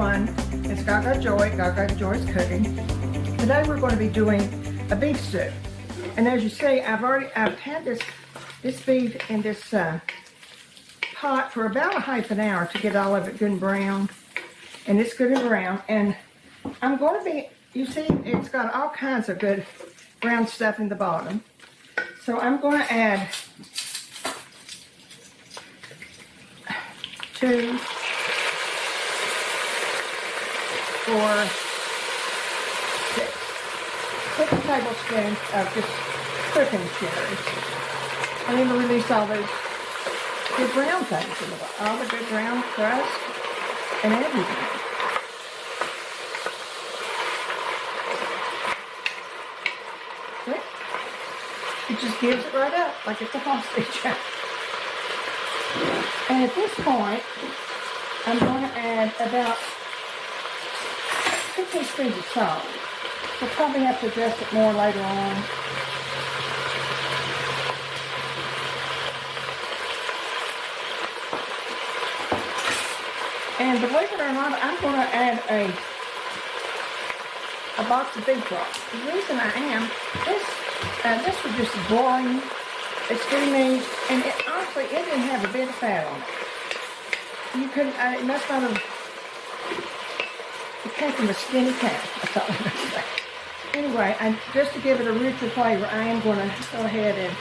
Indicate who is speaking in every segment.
Speaker 1: everyone. It's Gaga Joy, Gaga Joy's Cooking. Today we're going to be doing a beef stew. And as you see, I've had this beef in this pot for about a half an hour to get all of it good and brown. And it's good and brown. And I'm going to be, you see, it's got all kinds of good brown stuff in the bottom. So I'm going to add 2, 4, 6 tablespoons of just cooking cherries. I'm going to release all those good brown things in the bottom, all the good brown crust and everything. See? It just gives it right up like it's a hostage. And at this point, I'm going to add about 2 teaspoons of salt. We'll probably have to adjust it more later on. And believe it or not, I'm going to add a box of beef broth. The reason I am, this was just boring. It's creamy, and honestly, it didn't have a bit of fat on it. You couldn't, it must not have, it came from a skinny cow, that's all I'm going to say. Anyway, just to give it a richer flavor, I am going to go ahead and,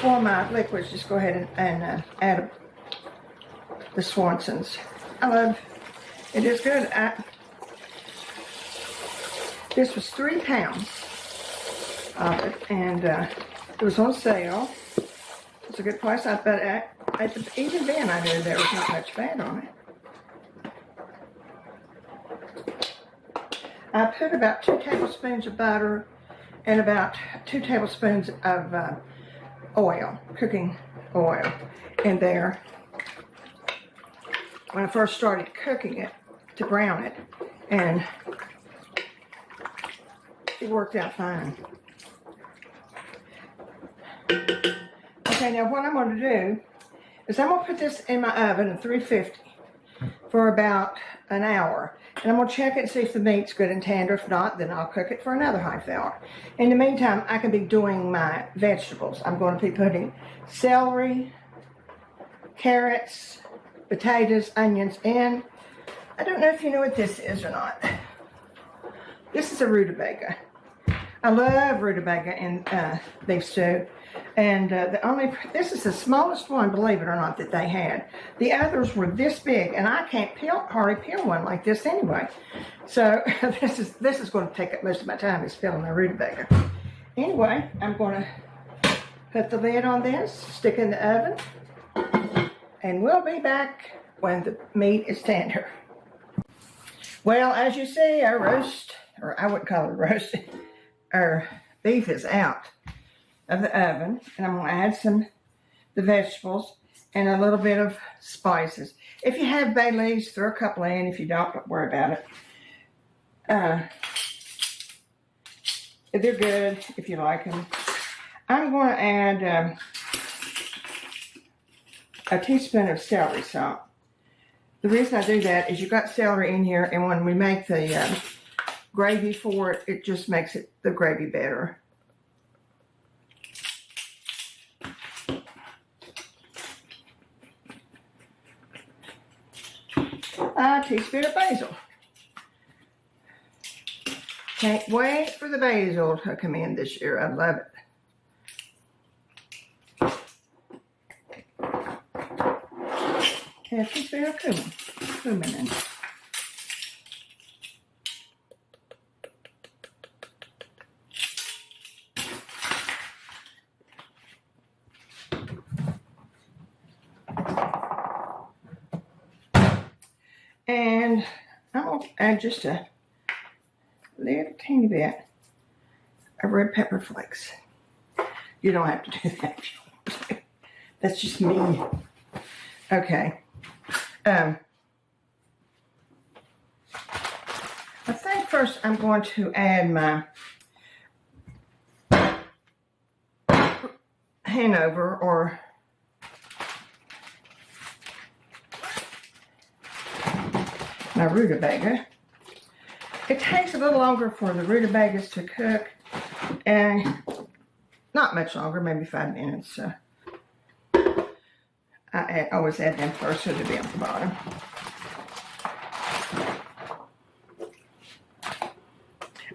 Speaker 1: for my liquids, just go ahead and add the Swanson's. It is good. This was 3 pounds of it, and it was on sale. It's a good price. But even then, I knew there was not much fat on it. I put about 2 tablespoons of butter and about 2 tablespoons of oil, cooking oil, in there when I first started cooking it to brown it, and it worked out fine. Okay, now what I'm going to do is I'm going to put this in my oven at 350 for about an hour. And I'm going to check it and see if the meat's good and tender. If not, then I'll cook it for another half hour. In the meantime, I can be doing my vegetables. I'm going to be putting celery, carrots, potatoes, onions, and I don't know if you know what this is or not. This is a rutabaga. I love rutabaga in beef stew. And this is the smallest one, believe it or not, that they had. The others were this big, and I can't hardly peel one like this anyway. So this is going to take up most of my time, is peeling my rutabaga. Anyway, I'm going to put the lid on this, stick in the oven, and we'll be back when the meat is tender. Well, as you see, our roast, or I wouldn't call it roast, our beef is out of the oven, and I'm going to add the vegetables and a little bit of spices. If you have bay leaves, throw a couple in. If you don't worry about it. They're good if you like them. I'm going to add a teaspoon of celery salt. The reason I do that is you've got celery in here, and when we make the gravy for it, it just makes the gravy better. A teaspoon of basil. Can't wait for the basil to come in this year. I love it. And a teaspoon of cumin in it. And I'm going to add just a little teeny bit of red pepper flakes. You don't have to do that if you want to. That's just me. Okay. I think first I'm going to add my Hanover or my my rutabaga. It takes a little longer for the rutabagas to cook, and not much longer, maybe 5 minutes. So I always add them first so they'll be on the bottom.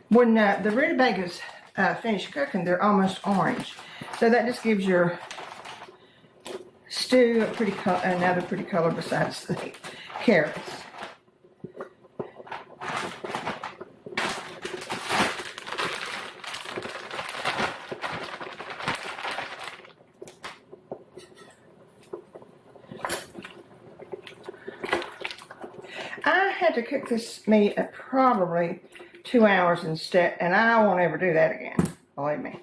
Speaker 1: When the rutabagas finish cooking, they're almost orange. So that just gives your stew another pretty color besides the carrots. I had to cook this meat at probably 2 hours instead, and I won't ever do that again, believe me.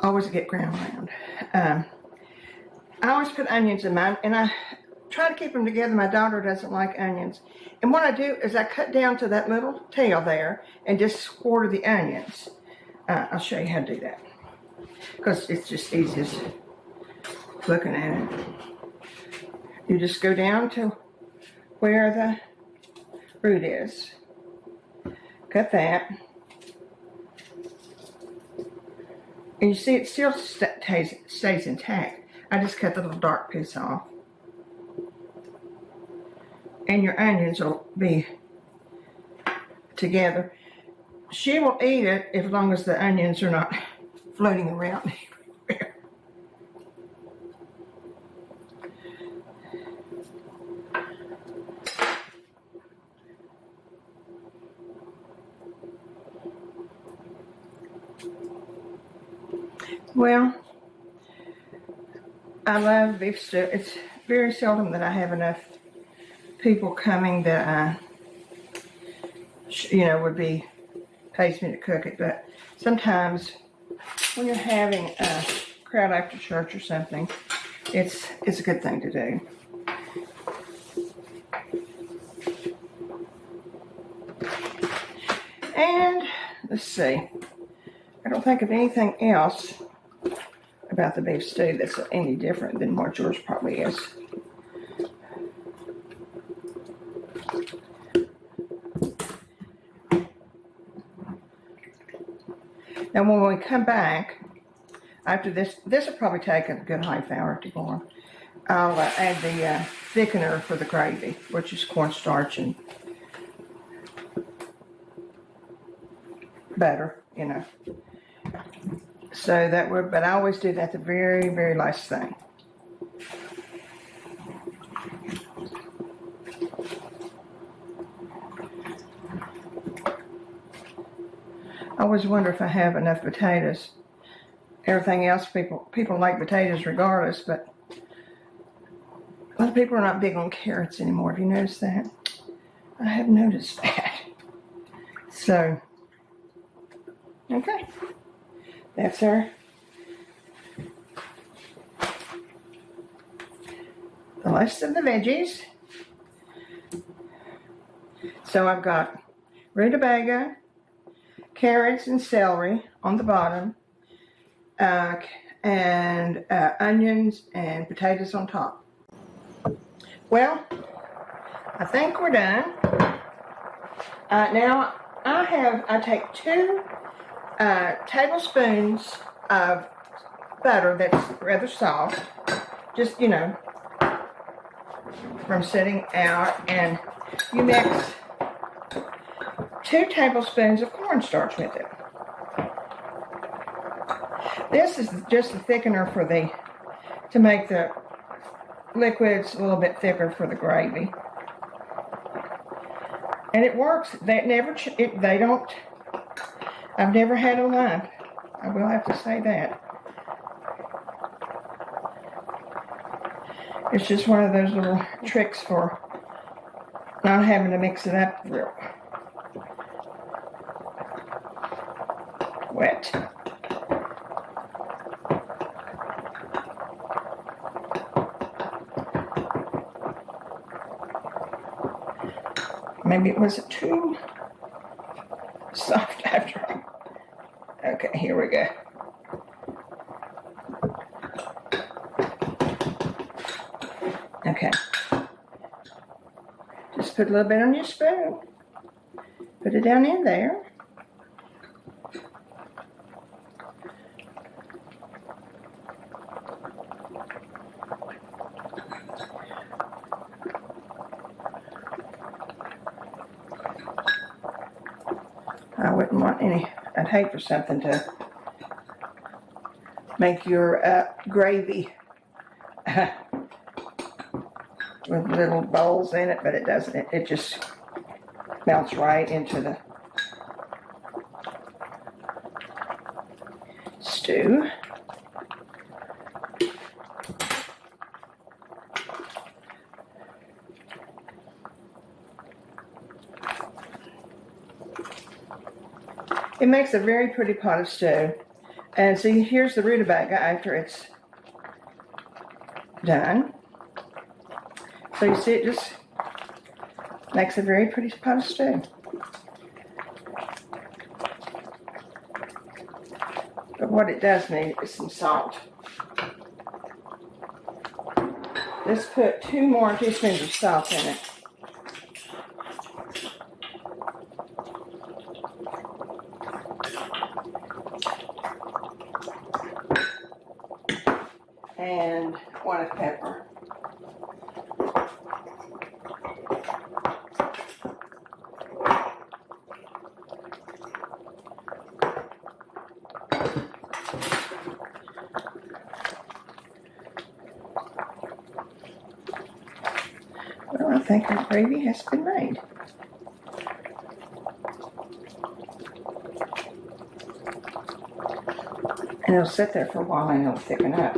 Speaker 1: Always get ground round. I always put onions in mine, and I try to keep them together. My daughter doesn't like onions. And what I do is I cut down to that little tail there and just quarter the onions. I'll show you how to do that, because it's just easiest looking at it. You just go down to where the root is. Cut that. And you see it still stays intact. I just cut the little dark piece off. And your onions will be together. She will eat it as long as the onions are not floating around everywhere. Well, I love beef stew. It's very seldom that I have enough people coming that would be pays me to cook it. But sometimes when you're having a crowd after church or something, it's a good thing to do. And let's see. I don't think of anything else about the beef stew that's any different than what yours probably is. Now when we come back, after this will probably take a good half hour to go on. I'll add the thickener for the gravy, which is cornstarch and butter, So but I always do that the very, very last thing. I always wonder if I have enough potatoes. Everything else, people like potatoes regardless, but a lot of people are not big on carrots anymore. Have you noticed that? I have noticed that. So, okay. That's the list of the veggies. So I've got rutabaga, carrots and celery on the bottom, and onions and potatoes on top. Well, I think we're done. Now I take 2 tablespoons of butter that's rather soft, just from sitting out, and you mix 2 tablespoons of cornstarch with it. This is just a thickener to make the liquids a little bit thicker for the gravy. And it works. I've never had a lump. I will have to say that. It's just one of those little tricks for not having to mix it up real wet. Maybe it wasn't too soft after all. Okay, here we go. Okay. Just put a little bit on your spoon. Put it down in there. I wouldn't want any, I'd hate for something to make your gravy with little bowls in it, but it doesn't. It just melts right into the stew. It makes a very pretty pot of stew. And see, here's the rutabaga after it's done. So you see, it just makes a very pretty pot of stew. But what it does need is some salt. Let's put 2 more teaspoons of salt in it. And 1 of pepper. Well, I think our gravy has been made. And it'll sit there for a while and it'll thicken up.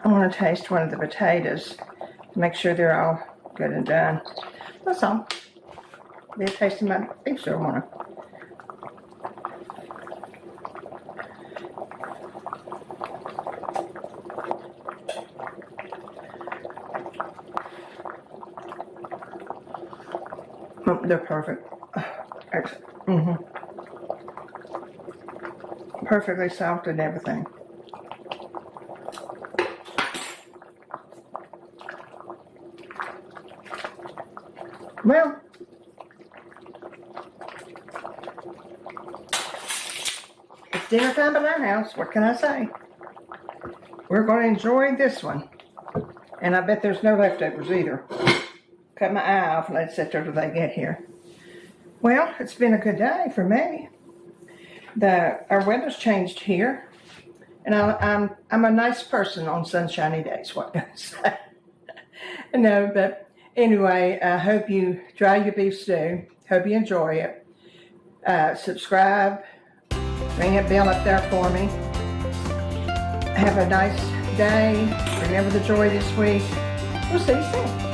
Speaker 1: I want to taste one of the potatoes to make sure they're all good and done. That's all. Be a taste of my beef stew, want to. Oh, they're perfect. Excellent. Perfectly soft and everything. Well, it's dinner time at our house. What can I say? We're going to enjoy this one. And I bet there's no leftovers either. Cut my eye off and let it sit there till they get here. Well, it's been a good day for me. Our weather's changed here. And I'm a nice person on sunshiny days, what can I say? No, but anyway, I hope you try your beef stew. Hope you enjoy it. Subscribe. Ring that bell up there for me. Have a nice day. Remember the joy this week. We'll see you soon.